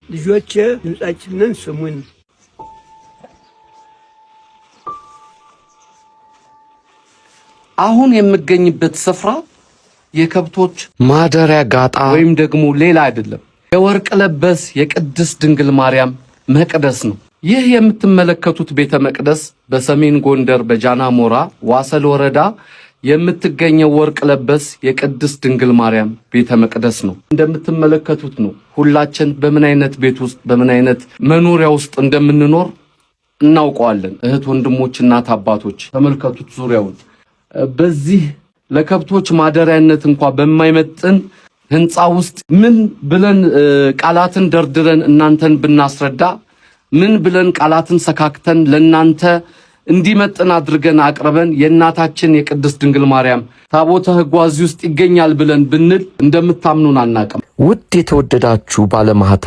ልጆቼ ድምጻችንን ስሙን። አሁን የምገኝበት ስፍራ የከብቶች ማደሪያ ጋጣ ወይም ደግሞ ሌላ አይደለም፣ የወርቅ ለበስ የቅድስት ድንግል ማርያም መቅደስ ነው። ይህ የምትመለከቱት ቤተ መቅደስ በሰሜን ጎንደር በጃናሞራ ዋሰል ወረዳ የምትገኘው ወርቅ ለበስ የቅድስት ድንግል ማርያም ቤተ መቅደስ ነው። እንደምትመለከቱት ነው። ሁላችን በምን አይነት ቤት ውስጥ በምን አይነት መኖሪያ ውስጥ እንደምንኖር እናውቀዋለን። እህት ወንድሞች፣ እናት አባቶች ተመልከቱት ዙሪያውን። በዚህ ለከብቶች ማደሪያነት እንኳን በማይመጥን ህንጻ ውስጥ ምን ብለን ቃላትን ደርድረን እናንተን ብናስረዳ፣ ምን ብለን ቃላትን ሰካክተን ለናንተ እንዲመጥን አድርገን አቅርበን የእናታችን የቅድስት ድንግል ማርያም ታቦተ ሕጓ እዚህ ውስጥ ይገኛል ብለን ብንል እንደምታምኑን አናውቅም። ውድ የተወደዳችሁ ባለማህተብ